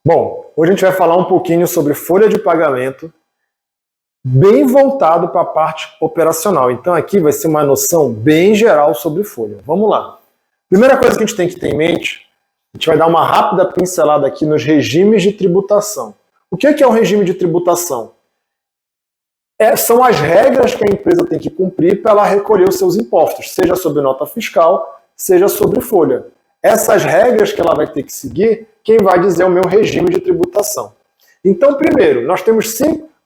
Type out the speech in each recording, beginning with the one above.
Bom, hoje a gente vai falar um pouquinho sobre folha de pagamento, bem voltado para a parte operacional. Então aqui vai ser uma noção bem geral sobre folha. Vamos lá. Primeira coisa que a gente tem que ter em mente, a gente vai dar uma rápida pincelada aqui nos regimes de tributação. O que é um regime de tributação? São as regras que a empresa tem que cumprir para ela recolher os seus impostos, seja sobre nota fiscal, seja sobre folha. Essas regras que ela vai ter que seguir, quem vai dizer é o meu regime de tributação. Então, primeiro, nós temos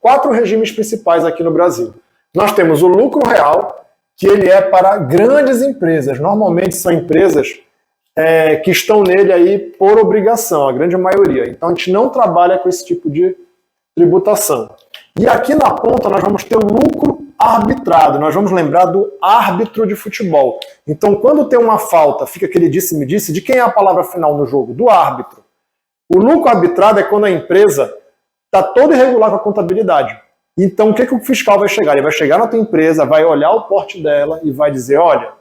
4 regimes principais aqui no Brasil. Nós temos o lucro real, que ele é para grandes empresas. Normalmente são empresas que estão nele aí por obrigação, a grande maioria. Então, a gente não trabalha com esse tipo de tributação. E aqui na ponta nós vamos ter o lucro arbitrado. Nós vamos lembrar do árbitro de futebol. Então, quando tem uma falta, fica aquele disse-me-disse, de quem é a palavra final no jogo? Do árbitro. O lucro arbitrado é quando a empresa está toda irregular com a contabilidade. Então, o que o fiscal vai chegar? Ele vai chegar na tua empresa, vai olhar o porte dela e vai dizer, olha,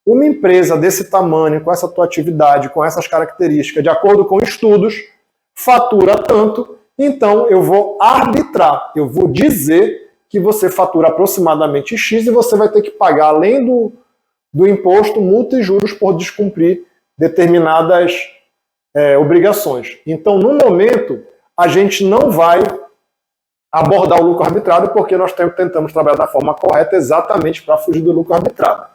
uma empresa desse tamanho, com essa tua atividade, com essas características, de acordo com estudos, fatura tanto, então eu vou arbitrar, eu vou dizer que você fatura aproximadamente X e você vai ter que pagar, além do imposto, multa e juros por descumprir determinadas obrigações. Então, no momento, a gente não vai abordar o lucro arbitrado porque nós tentamos trabalhar da forma correta exatamente para fugir do lucro arbitrado.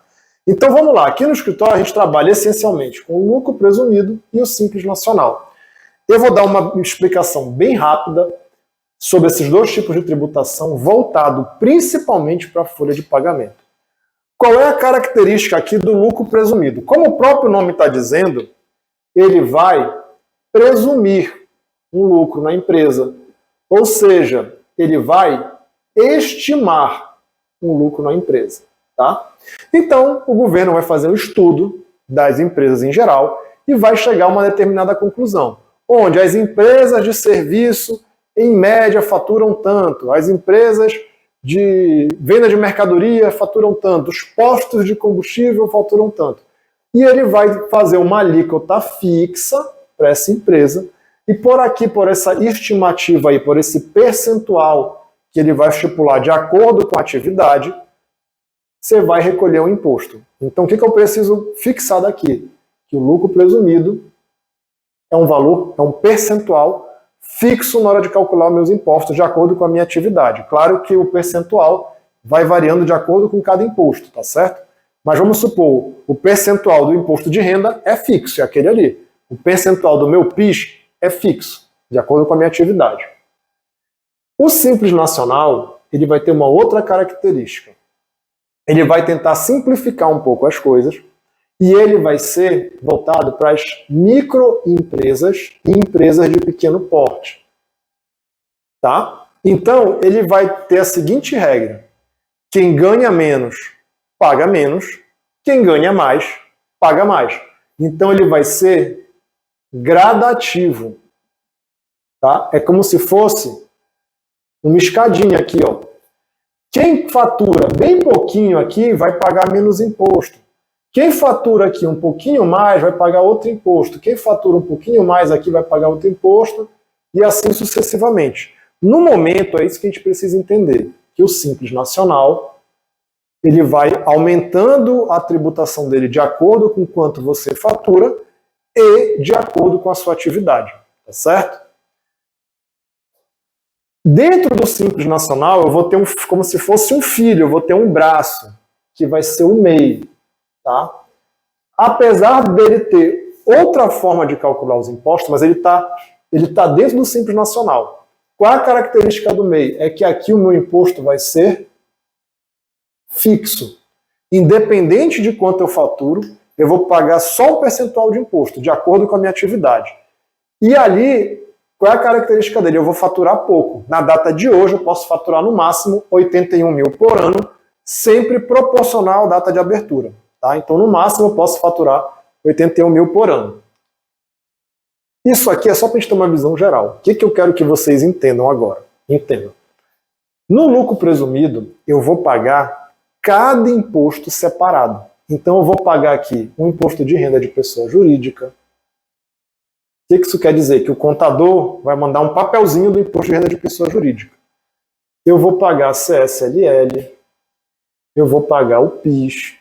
Então, vamos lá. Aqui no escritório, a gente trabalha essencialmente com o lucro presumido e o Simples Nacional. Eu vou dar uma explicação bem rápida sobre esses dois tipos de tributação, voltado principalmente para a folha de pagamento. Qual é a característica aqui do lucro presumido? Como o próprio nome está dizendo, ele vai presumir um lucro na empresa. Ou seja, ele vai estimar um lucro na empresa. Tá? Então, o governo vai fazer um estudo das empresas em geral e vai chegar a uma determinada conclusão, onde as empresas de serviço, em média, faturam tanto, as empresas de venda de mercadoria faturam tanto, os postos de combustível faturam tanto. E ele vai fazer uma alíquota fixa para essa empresa e por essa estimativa aí, por esse percentual que ele vai estipular de acordo com a atividade, você vai recolher um imposto. Então, o que eu preciso fixar daqui? Que o lucro presumido é um valor, é um percentual fixo na hora de calcular meus impostos de acordo com a minha atividade. Claro que o percentual vai variando de acordo com cada imposto, tá certo? Mas vamos supor, o percentual do imposto de renda é fixo, é aquele ali. O percentual do meu PIS é fixo, de acordo com a minha atividade. O Simples Nacional, ele vai ter uma outra característica. Ele vai tentar simplificar um pouco as coisas e ele vai ser voltado para as microempresas e empresas de pequeno porte. Tá? Então, ele vai ter a seguinte regra. Quem ganha menos, paga menos. Quem ganha mais, paga mais. Então, ele vai ser gradativo. Tá? É como se fosse uma escadinha aqui, ó. Quem fatura bem pouquinho aqui vai pagar menos imposto. Quem fatura aqui um pouquinho mais vai pagar outro imposto. Quem fatura um pouquinho mais aqui vai pagar outro imposto e assim sucessivamente. No momento, é isso que a gente precisa entender, que o Simples Nacional ele vai aumentando a tributação dele de acordo com quanto você fatura e de acordo com a sua atividade. Tá certo? Dentro do Simples Nacional, eu vou ter como se fosse um filho, eu vou ter um braço, que vai ser o MEI. Tá? Apesar dele ter outra forma de calcular os impostos, mas ele tá dentro do Simples Nacional. Qual a característica do MEI? É que aqui o meu imposto vai ser fixo. Independente de quanto eu faturo, eu vou pagar só um percentual de imposto, de acordo com a minha atividade. E ali, qual é a característica dele? Eu vou faturar pouco. Na data de hoje, eu posso faturar no máximo 81 mil por ano, sempre proporcional à data de abertura. Tá? Então, no máximo, eu posso faturar 81 mil por ano. Isso aqui é só para a gente ter uma visão geral. O que eu quero que vocês entendam agora? Entendam. No lucro presumido, eu vou pagar cada imposto separado. Então, eu vou pagar aqui um imposto de renda de pessoa jurídica, que isso quer dizer? Que o contador vai mandar um papelzinho do imposto de renda de pessoa jurídica. Eu vou pagar CSLL, eu vou pagar o PIS,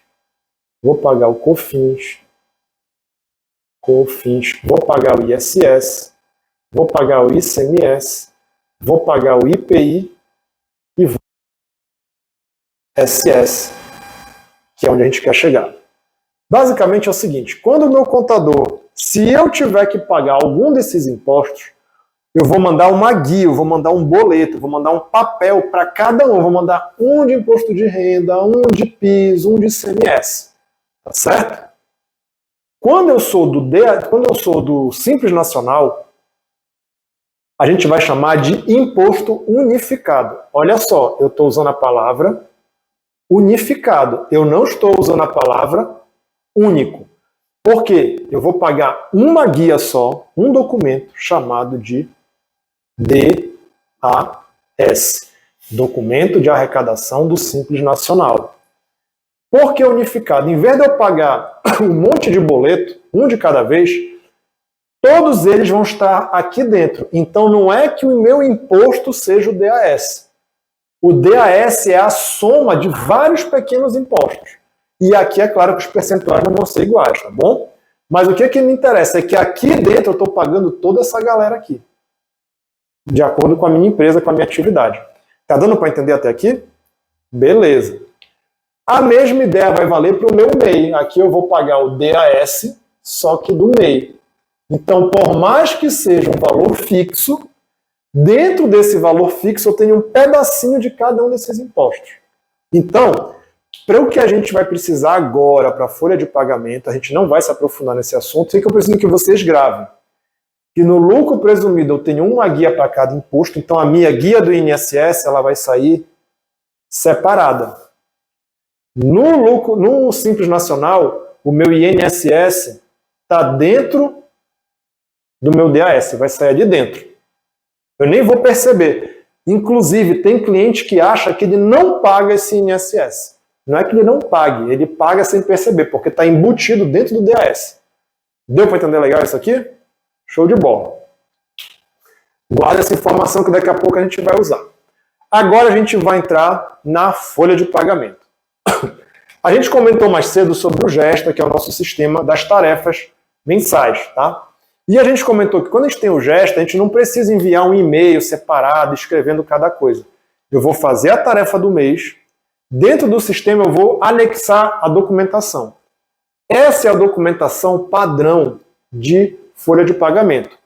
vou pagar o COFINS, vou pagar o ISS, vou pagar o ICMS, vou pagar o IPI e vou SS, que é onde a gente quer chegar. Basicamente é o seguinte, quando o meu contador, se eu tiver que pagar algum desses impostos, eu vou mandar uma guia, eu vou mandar um boleto, eu vou mandar um papel para cada um, eu vou mandar um de imposto de renda, um de PIS, um de ICMS, tá certo? Quando eu sou do Simples Nacional, a gente vai chamar de imposto unificado. Olha só, eu estou usando a palavra unificado. Eu não estou usando a palavra único. Por quê? Eu vou pagar uma guia só, um documento chamado de DAS. Documento de Arrecadação do Simples Nacional. Por que unificado? Em vez de eu pagar um monte de boleto, um de cada vez, todos eles vão estar aqui dentro. Então não é que o meu imposto seja o DAS. O DAS é a soma de vários pequenos impostos. E aqui é claro que os percentuais não vão ser iguais, tá bom? Mas o que me interessa é que aqui dentro eu estou pagando toda essa galera aqui. De acordo com a minha empresa, com a minha atividade. Tá dando para entender até aqui? Beleza. A mesma ideia vai valer para o meu MEI. Aqui eu vou pagar o DAS, só que do MEI. Então, por mais que seja um valor fixo, dentro desse valor fixo eu tenho um pedacinho de cada um desses impostos. Então, para o que a gente vai precisar agora para a folha de pagamento, a gente não vai se aprofundar nesse assunto, sei que eu preciso que vocês gravem. Que no lucro presumido eu tenho uma guia para cada imposto, então a minha guia do INSS ela vai sair separada. No Simples Nacional, o meu INSS está dentro do meu DAS, vai sair de dentro. Eu nem vou perceber. Inclusive, tem cliente que acha que ele não paga esse INSS. Não é que ele não pague, ele paga sem perceber, porque está embutido dentro do DAS. Deu para entender legal isso aqui? Show de bola. Guarda essa informação que daqui a pouco a gente vai usar. Agora a gente vai entrar na folha de pagamento. A gente comentou mais cedo sobre o Gesta, que é o nosso sistema das tarefas mensais, tá? E a gente comentou que quando a gente tem o Gesta, a gente não precisa enviar um e-mail separado, escrevendo cada coisa. Eu vou fazer a tarefa do mês, dentro do sistema eu vou anexar a documentação. Essa é a documentação padrão de folha de pagamento.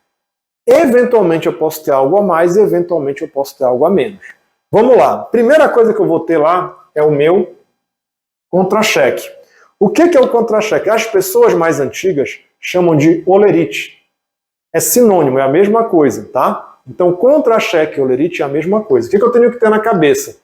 Eventualmente eu posso ter algo a mais, eventualmente eu posso ter algo a menos. Vamos lá. Primeira coisa que eu vou ter lá é o meu contra-cheque. O que é o contra-cheque? As pessoas mais antigas chamam de olerite. É sinônimo, é a mesma coisa, tá? Então, contra-cheque e olerite é a mesma coisa. O que eu tenho que ter na cabeça?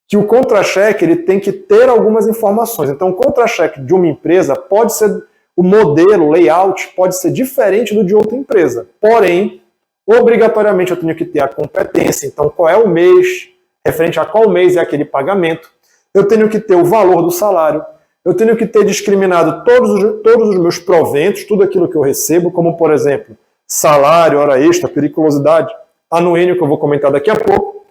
Que o contra-cheque ele tem que ter algumas informações. Então, o contra-cheque de uma empresa pode ser, o modelo, o layout, pode ser diferente do de outra empresa. Porém, obrigatoriamente eu tenho que ter a competência. Então, qual é o mês, referente a qual mês é aquele pagamento. Eu tenho que ter o valor do salário. Eu tenho que ter discriminado todos os meus proventos, tudo aquilo que eu recebo, como, por exemplo, salário, hora extra, periculosidade, anuênio, que eu vou comentar daqui a pouco,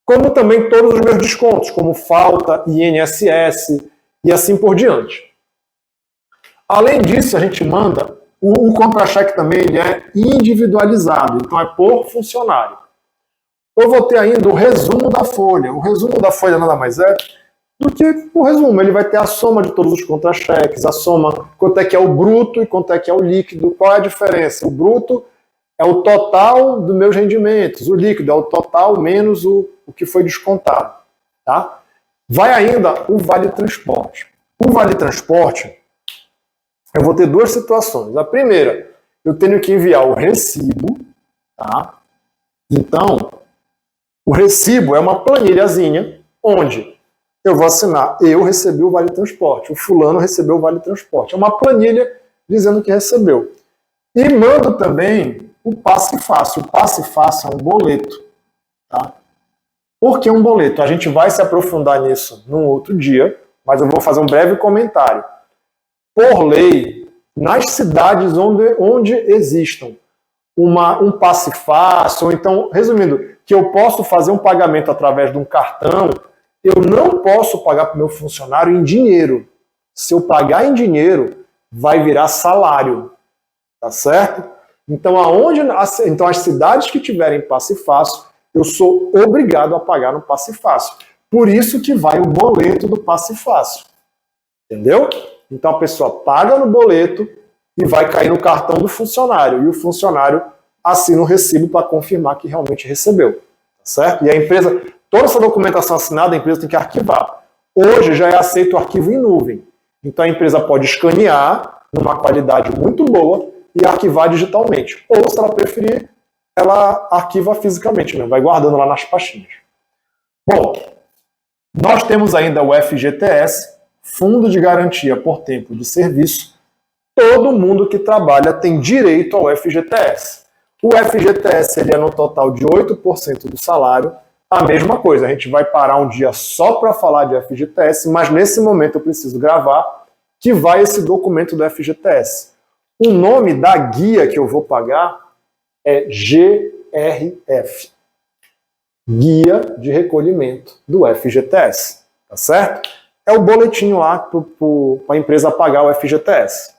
como também todos os meus descontos, como falta, INSS e assim por diante. Além disso, a gente manda, o contra-cheque também ele é individualizado, então é por funcionário. Eu vou ter ainda o resumo da folha. O resumo da folha nada mais é do que o resumo. Ele vai ter a soma de todos os contra-cheques, a soma, quanto é que é o bruto e quanto é que é o líquido. Qual é a diferença? O bruto é o total dos meus rendimentos, o líquido é o total menos o que foi descontado. Tá? Vai ainda o Vale Transporte. O Vale Transporte, eu vou ter duas situações. A primeira, eu tenho que enviar o recibo. Tá? Então, o recibo é uma planilhazinha onde eu vou assinar, eu recebi o Vale Transporte, o fulano recebeu o Vale Transporte. É uma planilha dizendo que recebeu. E mando também o passe fácil. O passe fácil é um boleto. Tá? Por que um boleto? A gente vai se aprofundar nisso num outro dia, mas eu vou fazer um breve comentário. Por lei, nas cidades onde existam um passe fácil, ou então, resumindo, que eu posso fazer um pagamento através de um cartão, eu não posso pagar para o meu funcionário em dinheiro. Se eu pagar em dinheiro, vai virar salário, tá certo? Então, então as cidades que tiverem passe fácil, eu sou obrigado a pagar no passe fácil. Por isso que vai o boleto do passe fácil. Entendeu? Então a pessoa paga no boleto e vai cair no cartão do funcionário. E o funcionário assina o recibo para confirmar que realmente recebeu. Tá certo? E a empresa, toda essa documentação assinada, a empresa tem que arquivar. Hoje já é aceito o arquivo em nuvem. Então a empresa pode escanear numa qualidade muito boa e arquivar digitalmente. Ou, se ela preferir, ela arquiva fisicamente, vai guardando lá nas pastinhas. Bom, nós temos ainda o FGTS, Fundo de Garantia por Tempo de Serviço. Todo mundo que trabalha tem direito ao FGTS. O FGTS ele é no total de 8% do salário. A mesma coisa, a gente vai parar um dia só para falar de FGTS, mas nesse momento eu preciso gravar que vai esse documento do FGTS. O nome da guia que eu vou pagar é GRF. Guia de Recolhimento do FGTS. Tá certo? É o boletim lá para a empresa pagar o FGTS.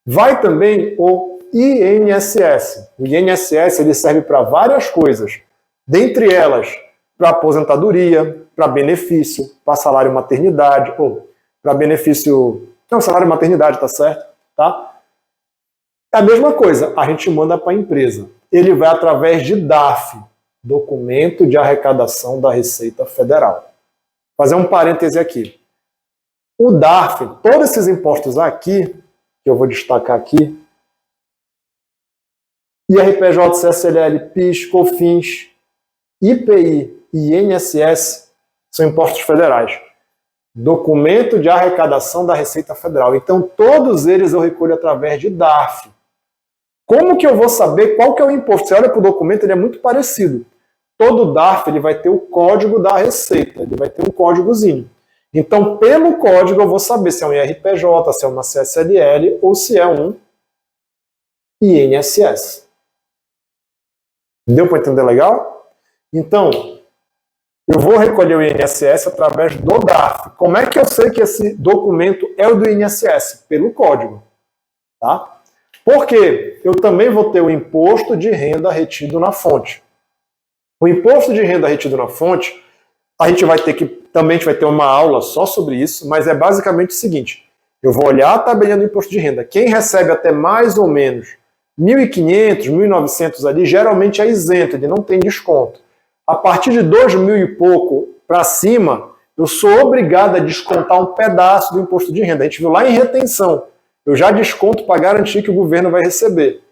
Vai também o INSS. O INSS ele serve para várias coisas. Dentre elas, para aposentadoria, para benefício, para salário maternidade, ou para benefício... Não, salário maternidade, tá certo? Tá? É a mesma coisa, a gente manda para a empresa. Ele vai através de DARF, Documento de Arrecadação da Receita Federal. Vou fazer um parêntese aqui. O DARF, todos esses impostos aqui, que eu vou destacar aqui, IRPJ, CSLL, PIS, COFINS, IPI e INSS são impostos federais. Documento de Arrecadação da Receita Federal. Então, todos eles eu recolho através de DARF. Como que eu vou saber qual que é o imposto? Você olha para o documento, ele é muito parecido. Todo DARF ele vai ter o código da receita, ele vai ter um códigozinho. Então, pelo código, eu vou saber se é um IRPJ, se é uma CSLL ou se é um INSS. Deu para entender legal? Então, eu vou recolher o INSS através do DARF. Como é que eu sei que esse documento é o do INSS? Pelo código. Tá? Porque eu também vou ter o imposto de renda retido na fonte. O imposto de renda retido na fonte, a gente vai ter uma aula só sobre isso, mas é basicamente o seguinte, eu vou olhar a tabelinha do imposto de renda. Quem recebe até mais ou menos 1.500, 1.900 ali, geralmente é isento, ele não tem desconto. A partir de 2.000 e pouco para cima, eu sou obrigado a descontar um pedaço do imposto de renda. A gente viu lá em retenção. Eu já desconto para garantir que o governo vai receber.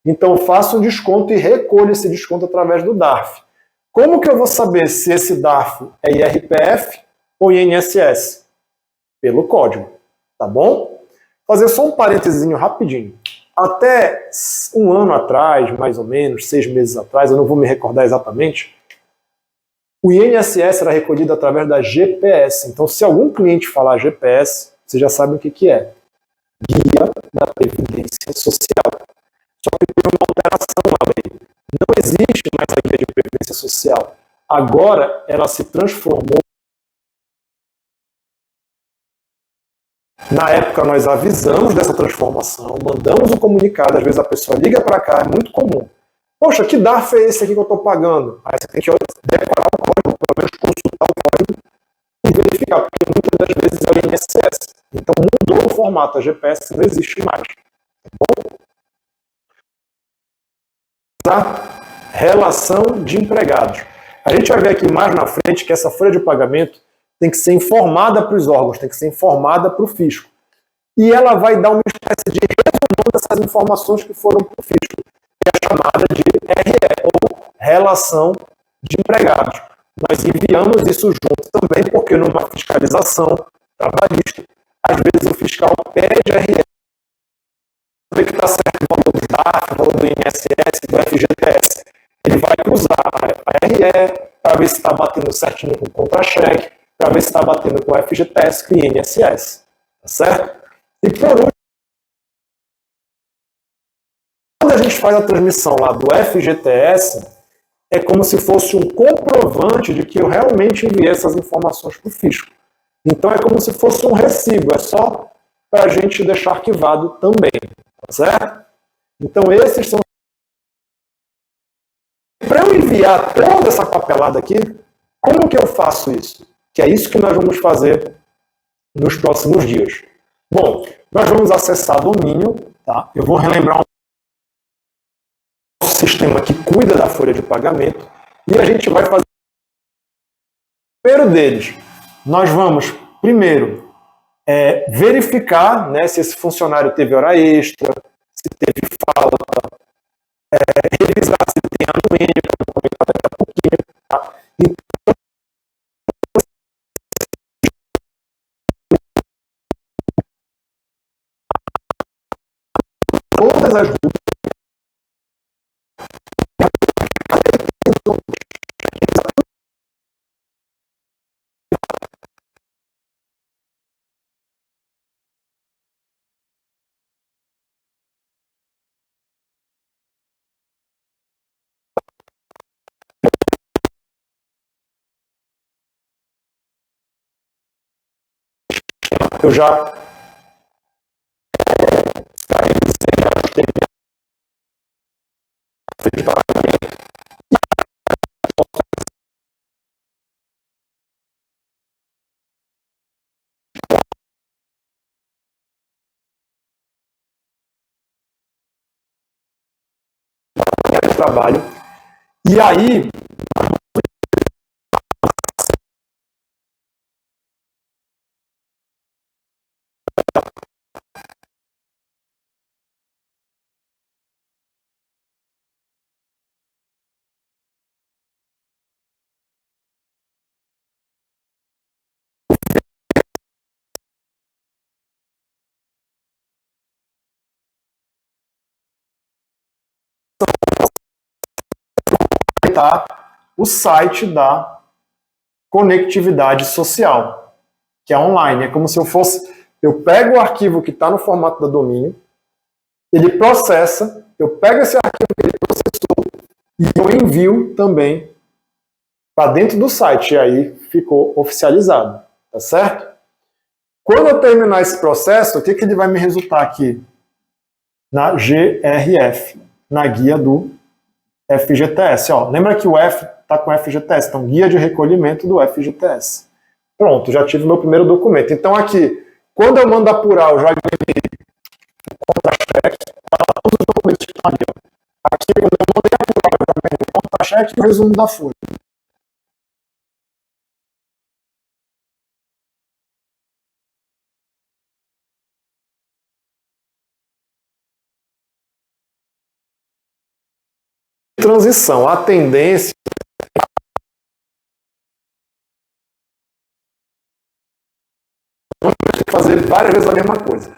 Então eu faço um desconto e recolho esse desconto através do DARF. Como que eu vou saber se esse DARF é IRPF ou INSS? Pelo código, tá bom? Fazer só um parênteses rapidinho. Até um ano atrás, mais ou menos, 6 meses atrás, eu não vou me recordar exatamente, o INSS era recolhido através da GPS. Então, se algum cliente falar GPS, você já sabe o que é. Guia da Previdência Social. Só que teve uma alteração na lei. Não existe mais a guia de Previdência Social. Agora, ela se transformou. Na época, nós avisamos dessa transformação, mandamos um comunicado, às vezes a pessoa liga para cá, é muito comum. Poxa, que DARF é esse aqui que eu estou pagando? Aí você tem que decorar o código, pelo menos consultar o código e verificar, porque muitas das vezes é o INSS. Então mudou o formato, a GPS não existe mais. Tá bom? Tá? Relação de empregados. A gente vai ver aqui mais na frente que essa folha de pagamento tem que ser informada para os órgãos, tem que ser informada para o fisco. E ela vai dar uma espécie de resumo dessas informações que foram para o fisco, que é chamada de RE, ou Relação de Empregados. Nós enviamos isso junto também, porque numa fiscalização trabalhista, às vezes o fiscal pede RE, ver que está certo o valor do DARF, o valor do INSS, do FGTS. Ele vai cruzar a RE para ver se está batendo certinho com o contra-cheque, para ver se está batendo com o FGTS, com o INSS. Tá certo? E por último, Quando a gente faz a transmissão lá do FGTS, é como se fosse um comprovante de que eu realmente enviei essas informações para o fisco. Então é como se fosse um recibo, é só para a gente deixar arquivado também, tá certo? Então esses são... Para eu enviar toda essa papelada aqui, como que eu faço isso? Que é isso que nós vamos fazer nos próximos dias. Bom, nós vamos acessar domínio, tá? Eu vou relembrar um sistema que cuida da folha de pagamento e a gente vai fazer o primeiro deles. Nós vamos, primeiro, verificar, né, se esse funcionário teve hora extra, se teve falta, revisar se tem anuênio, que eu vou comentar daqui a pouquinho. Tá? Então, todas as dúvidas eu já fiz o trabalho. E aí, tá o site da conectividade social, que é online. É como se eu pego o arquivo que está no formato da domínio, ele processa, eu pego esse arquivo que ele processou e eu envio também para dentro do site. E aí ficou oficializado, tá certo? Quando eu terminar esse processo, o que ele vai me resultar aqui? Na GRF, na guia do FGTS. Ó, lembra que o F está com FGTS, então guia de recolhimento do FGTS. Pronto, já tive meu primeiro documento. Então aqui, quando eu mando apurar, eu já ganhei o contra-cheque, todos os documentos que estão ali. Aqui, quando eu mandei apurar, eu já ganhei o contra-cheque e o resumo da folha. Transição, a tendência é fazer várias vezes a mesma coisa.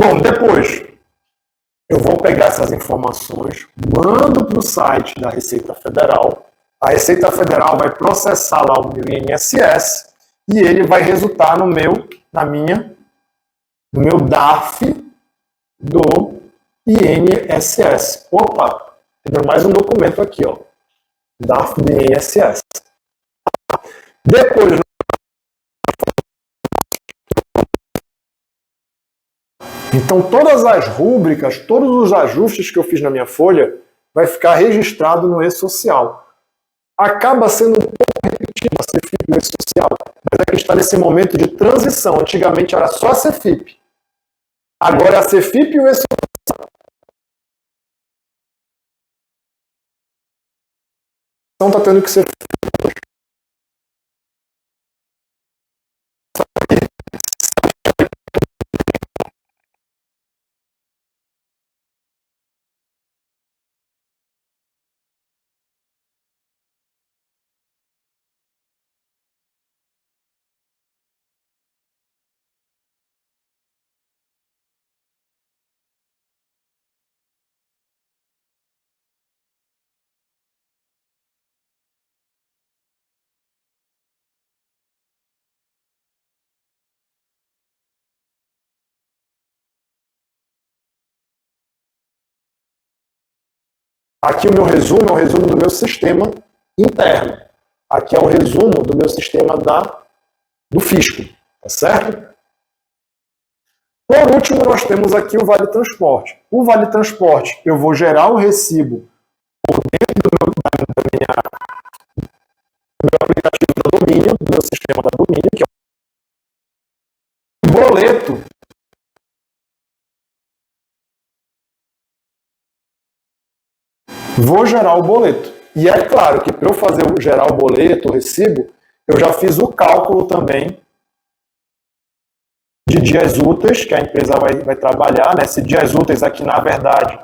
Bom, depois eu vou pegar essas informações, mando para o site da Receita Federal, a Receita Federal vai processar lá o meu INSS e ele vai resultar no meu DARF do INSS. Opa, tem mais um documento aqui, ó. DARF do INSS. Depois, então todas as rúbricas, todos os ajustes que eu fiz na minha folha vai ficar registrado no e-social. Acaba sendo um pouco repetido a CFIP e o e-social, mas é que está nesse momento de transição. Antigamente era só a CFIP. Agora a CFIP e o e-social está tendo que ser Aqui o meu resumo é o resumo do meu sistema interno. Aqui é o resumo do meu sistema do fisco, tá certo? Por último, nós temos aqui o Vale Transporte. O Vale Transporte, eu vou gerar o recibo por dentro do meu aplicativo da Domínio, do meu sistema da Domínio, que é o boleto. Vou gerar o boleto. E é claro que para eu gerar o boleto, o recibo, eu já fiz o cálculo também de dias úteis que a empresa vai trabalhar, né? Se dias úteis aqui, na verdade,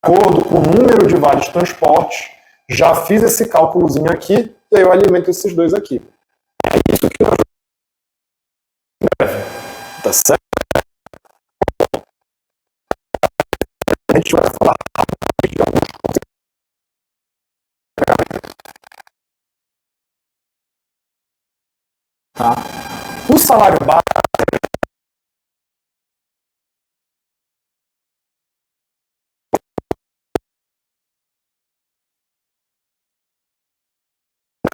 de acordo com o número de vários transportes, já fiz esse cálculozinho aqui e aí eu alimento esses dois aqui. É isso que nós vamos. Tá certo? A gente vai falar rapidamente de alguns conceitos. Tá? O salário base é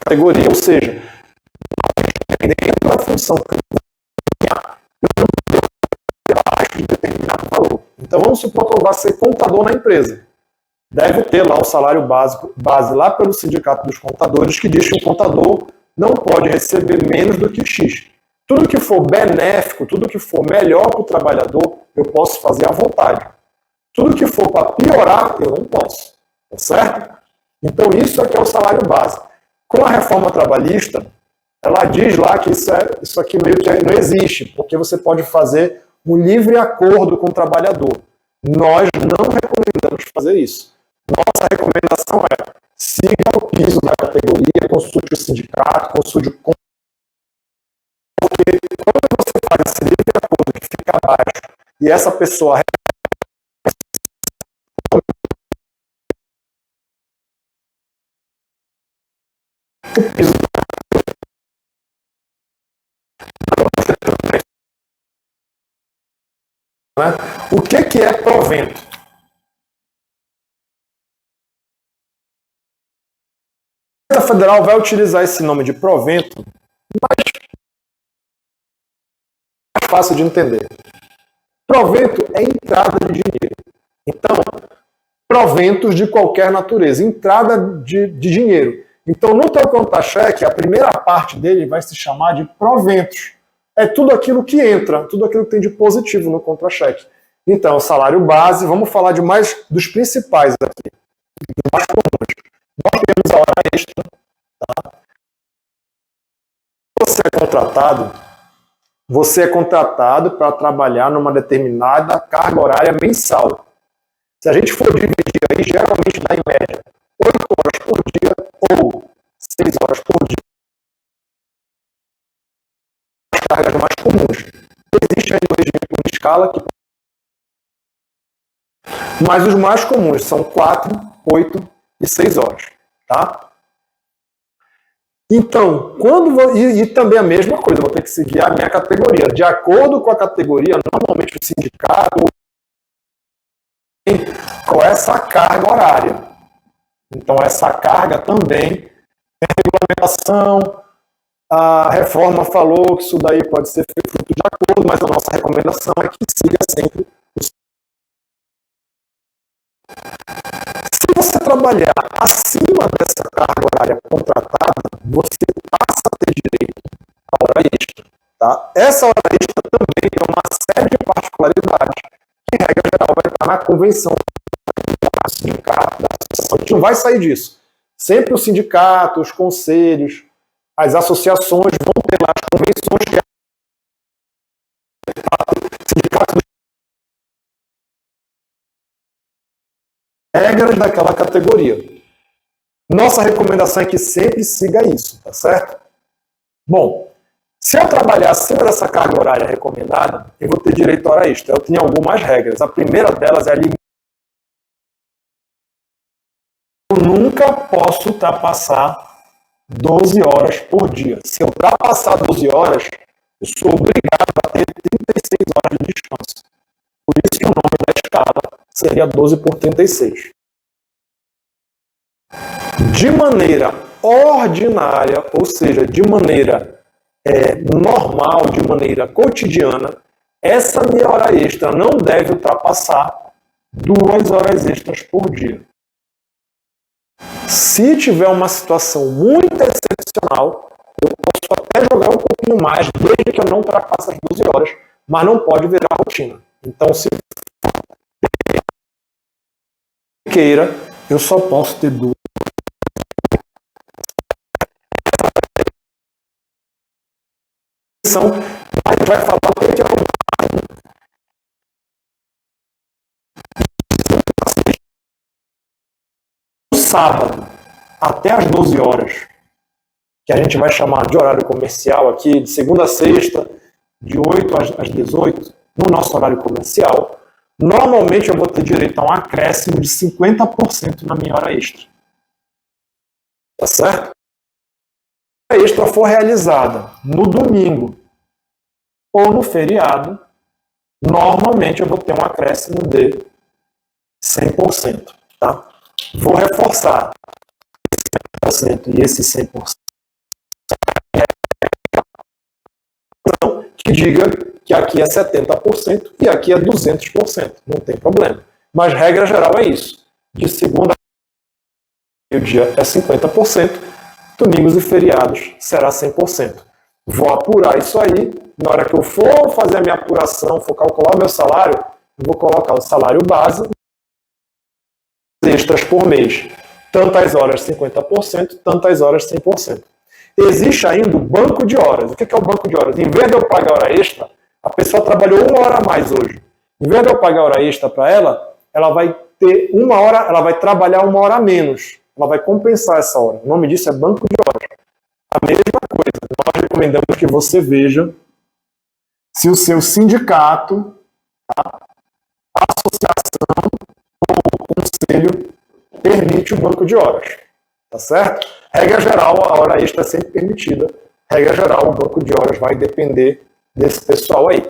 categoria, ou seja, dentro da função que eu não abaixo de determinado valor. Então vamos supor que eu vá ser contador na empresa. Deve ter lá o salário base lá pelo Sindicato dos Contadores, que diz que o contador não pode receber menos do que X. Tudo que for benéfico, tudo que for melhor para o trabalhador, eu posso fazer à vontade. Tudo que for para piorar, eu não posso. Tá certo? Então isso aqui é o salário base. Com a reforma trabalhista, ela diz lá que isso aqui meio que não existe, porque você pode fazer um livre acordo com o trabalhador. Nós não recomendamos fazer isso. Nossa recomendação é siga o piso da categoria, consulte o sindicato, consulte o... Porque quando você faz esse livre acordo que fica abaixo e essa pessoa o piso né? O que é provento? A Receita Federal vai utilizar esse nome de provento mais fácil de entender. Provento é entrada de dinheiro. Então, proventos de qualquer natureza, entrada de dinheiro. Então, no teu contra-cheque, a primeira parte dele vai se chamar de proventos. É tudo aquilo que entra, tudo aquilo que tem de positivo no contra-cheque. Então, salário base, vamos falar de mais dos principais aqui, dos mais comuns. Nós temos a hora extra. Tá? Você é contratado para trabalhar numa determinada carga horária mensal. Se a gente for dividir aí, geralmente dá em média 8 horas por dia ou 6 horas por dia. As cargas mais comuns. Existe ainda o regime por escala, mas os mais comuns são 4, 8 e 6 horas. Tá? Então, e também a mesma coisa, vou ter que seguir a minha categoria. De acordo com a categoria, normalmente o sindicato com essa carga horária. Então, essa carga também tem regulamentação. A reforma falou que isso daí pode ser feito fruto de acordo, mas a nossa recomendação é que siga sempre o... Se você trabalhar acima dessa carga horária contratada, você passa a ter direito à hora extra. Tá? Essa hora extra também tem uma série de particularidades que, em regra geral, vai estar na convenção do sindicato, da associação. A gente não vai sair disso. Sempre o sindicato, os conselhos, as associações vão ter lá as convenções que sindicato regras daquela categoria. Nossa recomendação é que sempre siga isso, tá certo? Bom, se eu trabalhar acima dessa carga horária recomendada, eu vou ter direito à hora extra. Eu tenho algumas regras. A primeira delas é a limite. Eu nunca posso ultrapassar 12 horas por dia. Se eu ultrapassar 12 horas, eu sou obrigado a ter 36 horas de descanso. Por isso que o nome da escala seria 12 por 36. De maneira ordinária, ou seja, de maneira normal, de maneira cotidiana, essa meia hora extra não deve ultrapassar 2 horas extras por dia. Se tiver uma situação muito excepcional, eu posso até jogar um pouquinho mais, desde que eu não ultrapasse as 12 horas, mas não pode virar rotina. Então, se queira, eu só posso ter 2. A gente vai falar o que é o sábado, até as 12 horas, que a gente vai chamar de horário comercial aqui, de segunda a sexta, de 8 às 18, no nosso horário comercial, normalmente eu vou ter direito a um acréscimo de 50% na minha hora extra. Tá certo? Se a hora extra for realizada no domingo ou no feriado, normalmente eu vou ter um acréscimo de 100%. Tá? Vou reforçar esse 100% e esse 100%. Que diga que aqui é 70% e aqui é 200%. Não tem problema. Mas regra geral é isso. De segunda a meio-dia é 50%, domingos e feriados será 100%. Vou apurar isso aí. Na hora que eu for fazer a minha apuração, for calcular o meu salário, eu vou colocar o salário base, extras por mês. Tantas horas 50%, tantas horas 100%. Existe ainda o banco de horas. O que é o banco de horas? Em vez de eu pagar hora extra, a pessoa trabalhou 1 hora a mais hoje. Em vez de eu pagar hora extra para ela, ela vai ter 1 hora, ela vai trabalhar 1 hora a menos. Ela vai compensar essa hora. O nome disso é banco de horas. A mesma coisa. Nós recomendamos que você veja se o seu sindicato, a associação ou o conselho permite o banco de horas. Tá certo? Regra geral, a hora extra é sempre permitida. Regra geral, o banco de horas vai depender desse pessoal aí.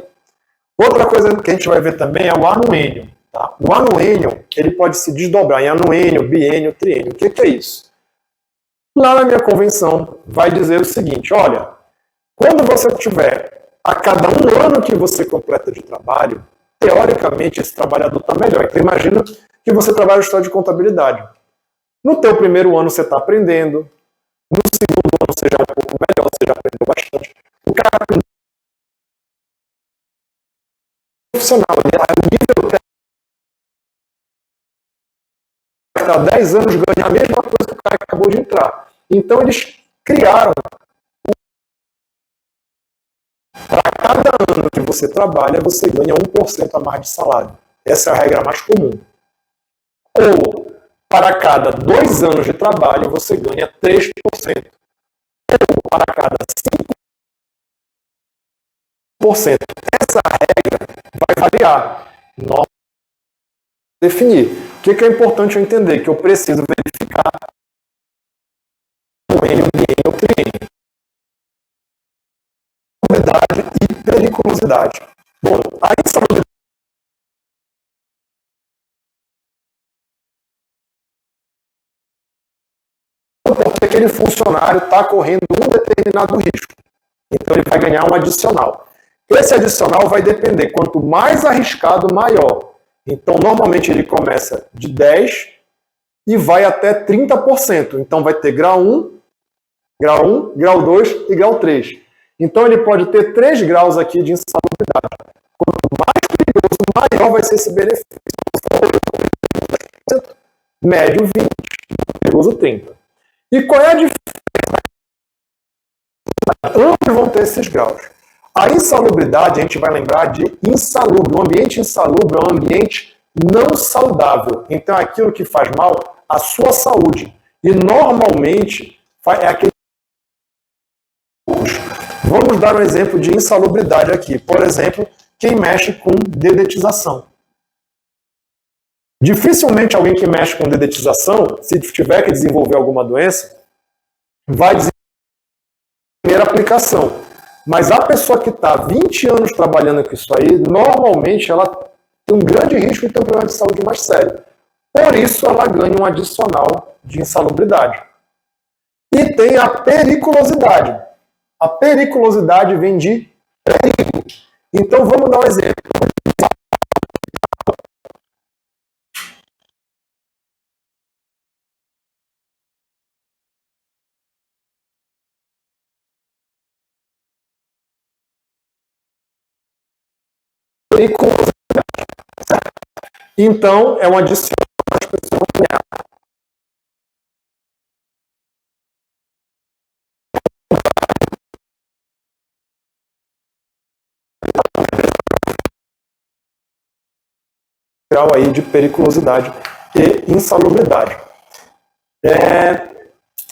Outra coisa que a gente vai ver também é o anuênio. Tá? O anuênio, ele pode se desdobrar em anuênio, biênio, triênio. O que é isso? Lá na minha convenção vai dizer o seguinte, olha, quando você tiver a cada 1 ano que você completa de trabalho, teoricamente esse trabalhador está melhor. Então imagina que você trabalha no história de contabilidade. No teu primeiro ano você está aprendendo, no segundo ano você já é um pouco melhor, você já aprendeu bastante. O cara aprendeu profissional, o nível técnico está há 10 anos ganha a mesma coisa que o cara que acabou de entrar. Então eles criaram, para cada ano que você trabalha, você ganha 1% a mais de salário. Essa é a regra mais comum. Ou, para cada 2 anos de trabalho, você ganha 3%. Ou, para cada 5%. Essa regra vai variar. Nós definir. O que é importante eu entender? Que eu preciso verificar o N, o biênio, o triênio. Insalubridade e periculosidade. Bom, a insalubridade porque aquele funcionário está correndo um determinado risco. Então ele vai ganhar um adicional. Esse adicional vai depender. Quanto mais arriscado, maior. Então, normalmente ele começa de 10% e vai até 30%. Então vai ter grau 1, grau 2 e grau 3. Então ele pode ter 3 graus aqui de insalubridade. Quanto mais perigoso, maior vai ser esse benefício. Médio 20%, perigoso 30%. E qual é a diferença? Ambos vão ter esses graus. A insalubridade, a gente vai lembrar de insalubre. Um ambiente insalubre é um ambiente não saudável. Então é aquilo que faz mal à sua saúde. E normalmente é aquele... Vamos dar um exemplo de insalubridade aqui. Por exemplo, quem mexe com dedetização. Dificilmente alguém que mexe com dedetização, se tiver que desenvolver alguma doença, vai desenvolver a primeira aplicação. Mas a pessoa que está 20 anos trabalhando com isso aí, normalmente ela tem um grande risco de ter um problema de saúde mais sério. Por isso, ela ganha um adicional de insalubridade. E tem a periculosidade. A periculosidade vem de perigo. Então, vamos dar um exemplo. Periculosidade. Então, é um adicional que as pessoas vão ganhar. Grau aí de periculosidade e insalubridade.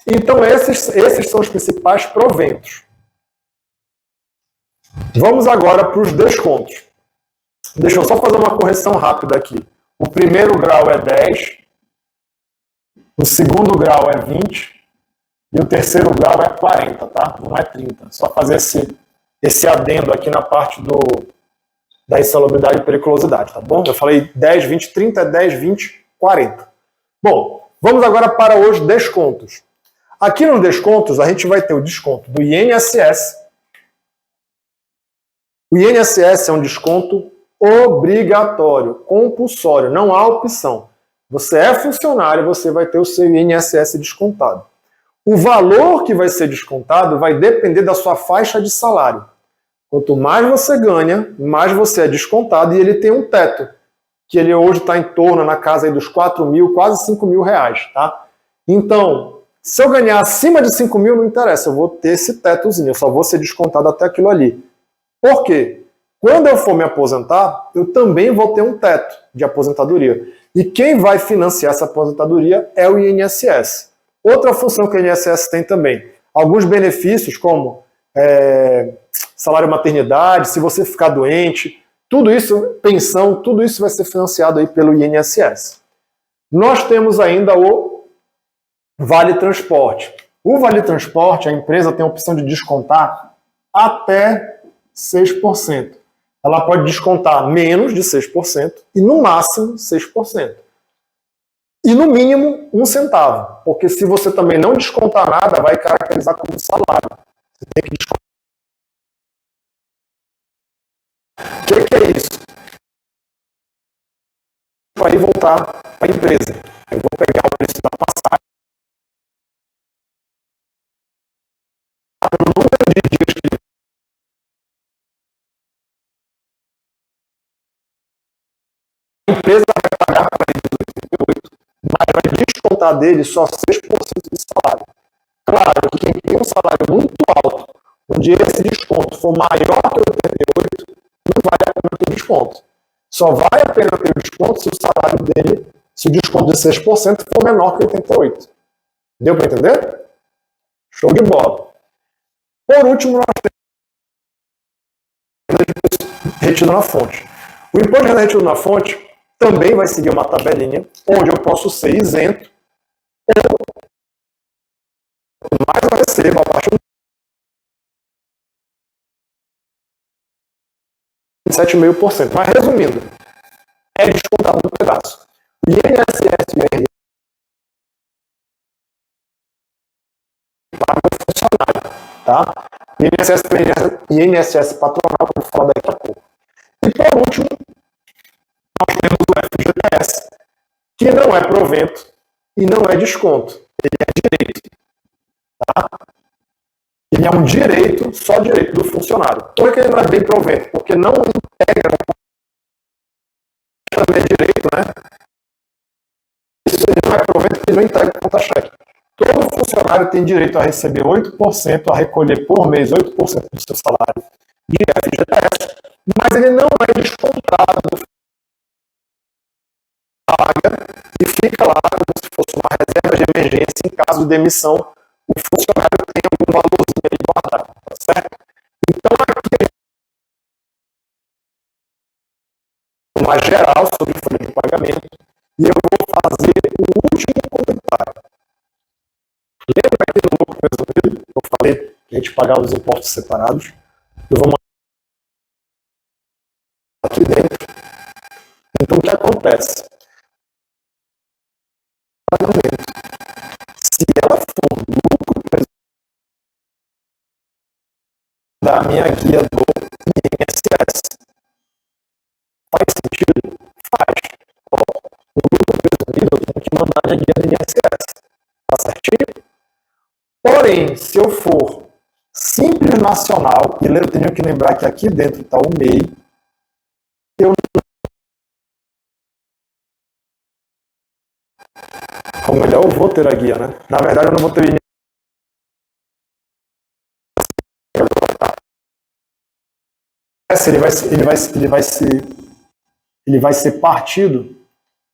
Então, esses são os principais proventos. Vamos agora para os descontos. Deixa eu só fazer uma correção rápida aqui. O primeiro grau é 10, o segundo grau é 20 e o terceiro grau é 40, tá? Não é 30. Só fazer esse adendo aqui na parte da insalubridade e periculosidade, tá bom? Eu falei 10, 20, 30, 10, 20, 40. Bom, vamos agora para os descontos. Aqui nos descontos, a gente vai ter o desconto do INSS. O INSS é um desconto obrigatório, compulsório, não há opção. Você é funcionário, você vai ter o seu INSS descontado. O valor que vai ser descontado vai depender da sua faixa de salário. Quanto mais você ganha, mais você é descontado e ele tem um teto, que ele hoje está em torno, na casa aí dos 4 mil, quase 5 mil reais, tá? Então, se eu ganhar acima de 5 mil, não interessa, eu vou ter esse tetozinho, eu só vou ser descontado até aquilo ali. Por quê? Quando eu for me aposentar, eu também vou ter um teto de aposentadoria. E quem vai financiar essa aposentadoria é o INSS. Outra função que o INSS tem também, alguns benefícios como salário maternidade, se você ficar doente, tudo isso, pensão, tudo isso vai ser financiado aí pelo INSS. Nós temos ainda o Vale Transporte. O Vale Transporte, a empresa tem a opção de descontar até 6%. Ela pode descontar menos de 6% e no máximo 6%. E no mínimo 1 centavo, porque se você também não descontar nada, vai caracterizar como salário. Você tem que descontar. O que é isso? Vai voltar para a empresa. Eu vou pegar o preço da passagem, o número de dias que a empresa vai pagar para ele 88, mas vai descontar dele só 6% de salário. Claro que quem tem um salário muito alto, onde esse desconto for maior que 88, não vale a pena ter desconto. Só vale a pena ter desconto se o salário dele, se o desconto de 6% for menor que 88. Deu para entender? Show de bola. Por último, nós temos retido na fonte. O imposto de renda retido na fonte também vai seguir uma tabelinha onde eu posso ser isento ou mais eu recebo abaixo de 7,5%. Mas resumindo, é descontado no pedaço. O INSS e o IRS paga o funcionário, tá? INSS patronal, que eu vou falar daqui a pouco. E por último, nós temos o FGTS, que não é provento e não é desconto, ele é direito. Tá? Ele é um direito, só direito do funcionário. Por que ele não é bem provento? Porque não integra, também é direito, né? Isso ele não é provento porque ele não integra o conta-cheque. Todo funcionário tem direito a receber 8%, a recolher por mês 8% do seu salário de FGTS, mas ele não é descontado, paga e fica lá como se fosse uma reserva de emergência em caso de demissão, o funcionário tem algum valorzinho aí guardado, tá certo? Então aqui é uma geral sobre folha de pagamento e eu vou fazer o último comentário. Lembra aqui no lucro resumido, eu falei que a gente pagava os impostos separados? Eu vou mandar aqui dentro. Então, o que acontece? Se ela for lucro da minha guia do INSS, faz sentido? Faz. Ó, o lucro presumido eu tenho que mandar minha guia do INSS. Tá certinho? Porém, se eu for Simples Nacional, e eu tenho que lembrar que aqui dentro está o MEI, ou melhor, eu vou ter a guia, né? Na verdade, eu não vou ter ele vai ser partido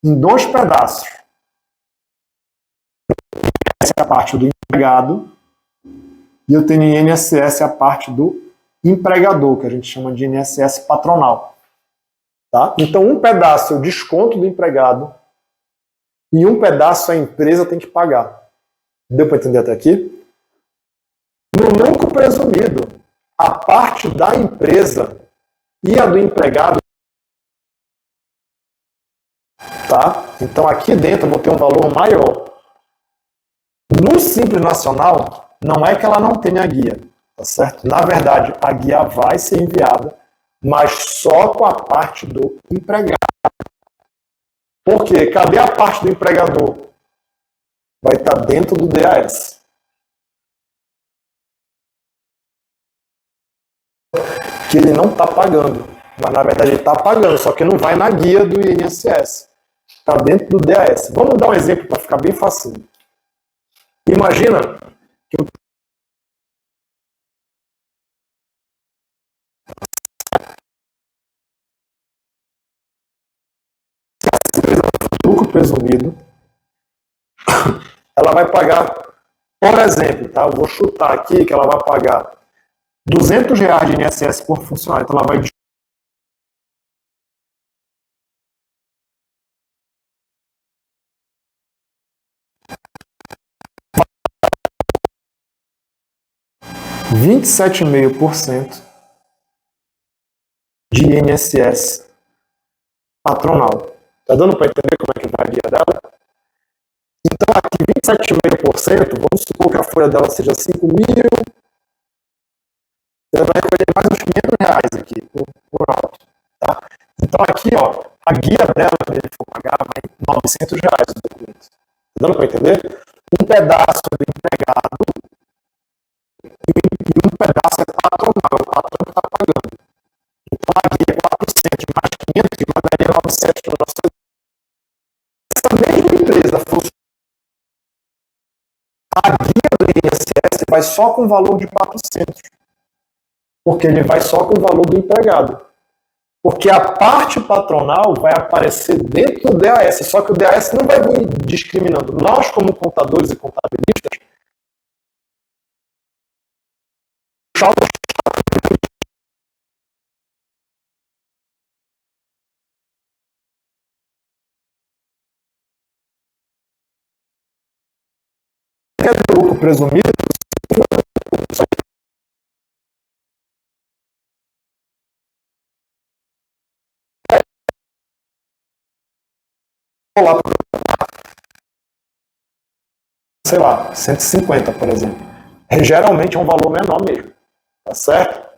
em dois pedaços. Essa é a parte do empregado e eu tenho INSS a parte do empregador, que a gente chama de INSS patronal. Tá? Então, um pedaço é o desconto do empregado e um pedaço a empresa tem que pagar. Deu para entender até aqui? No lucro presumido, a parte da empresa e a do empregado, tá? Então aqui dentro eu vou ter um valor maior. No Simples Nacional, não é que ela não tenha guia, tá certo? Na verdade, a guia vai ser enviada, mas só com a parte do empregado. Por quê? Cadê a parte do empregador? Vai estar dentro do DAS. Que ele não está pagando. Mas na verdade ele está pagando, só que não vai na guia do INSS. Está dentro do DAS. Vamos dar um exemplo para ficar bem fácil. Imagina que eu lucro presumido, ela vai pagar, por exemplo, tá? Eu vou chutar aqui que ela vai pagar R$200 de INSS por funcionário. Então ela vai R$27,5% de INSS patronal. Tá dando para entender como é que vai a guia dela? Então aqui 27,5%, vamos supor que a folha dela seja 5.000, ela vai recolher mais uns R$500 aqui, por alto. Tá? Então aqui, ó, a guia dela, quando ele for pagar, vai R$900 o documento. Tá dando para entender? Um pedaço do empregado e um pedaço é patronal, o patrão que está pagando. Então a guia é 400 mais 500, que vai dar 900 para nós. Essa mesma empresa funciona. A guia do INSS vai só com o valor de 400, porque ele vai só com o valor do empregado. Porque a parte patronal vai aparecer dentro do DAS, só que o DAS não vai vir discriminando. Nós, como contadores e contabilistas, o lucro presumido lá, sei lá, 150, por exemplo. Geralmente é um valor menor mesmo, tá certo?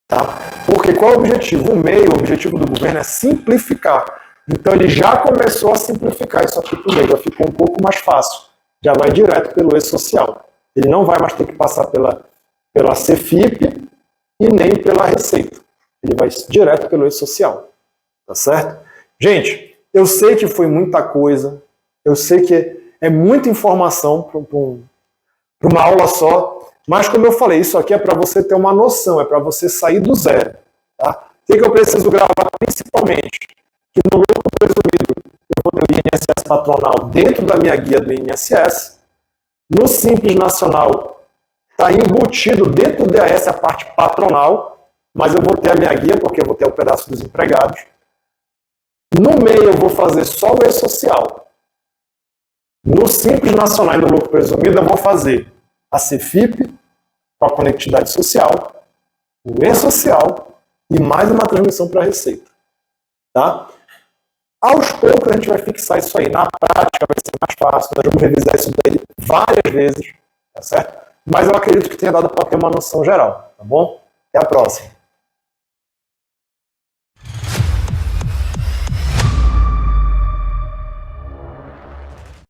Tá? Porque qual é o objetivo? O objetivo do governo é simplificar. Então ele já começou a simplificar isso aqui para o MEI, já ficou um pouco mais fácil. Já vai direto pelo E-Social. Ele não vai mais ter que passar pela CFIP e nem pela Receita. Ele vai direto pelo E-Social. Tá certo? Gente, eu sei que foi muita coisa, eu sei que é muita informação para uma aula só, mas como eu falei, isso aqui é para você ter uma noção, é para você sair do zero. Tá? O que eu preciso gravar principalmente? Que no lucro presumido eu vou ter o patronal dentro da minha guia do INSS. No Simples Nacional está embutido dentro do DAS a parte patronal, mas eu vou ter a minha guia porque eu vou ter o pedaço dos empregados. No MEI eu vou fazer só o E-Social. No Simples Nacional e no Lucro Presumido eu vou fazer a CFIP com a conectividade social, o E-Social e mais uma transmissão para a Receita. Tá? Aos poucos a gente vai fixar isso aí. Na prática vai ser mais fácil, nós vamos revisar isso daí várias vezes, tá certo? Mas eu acredito que tenha dado para ter uma noção geral, tá bom? Até a próxima.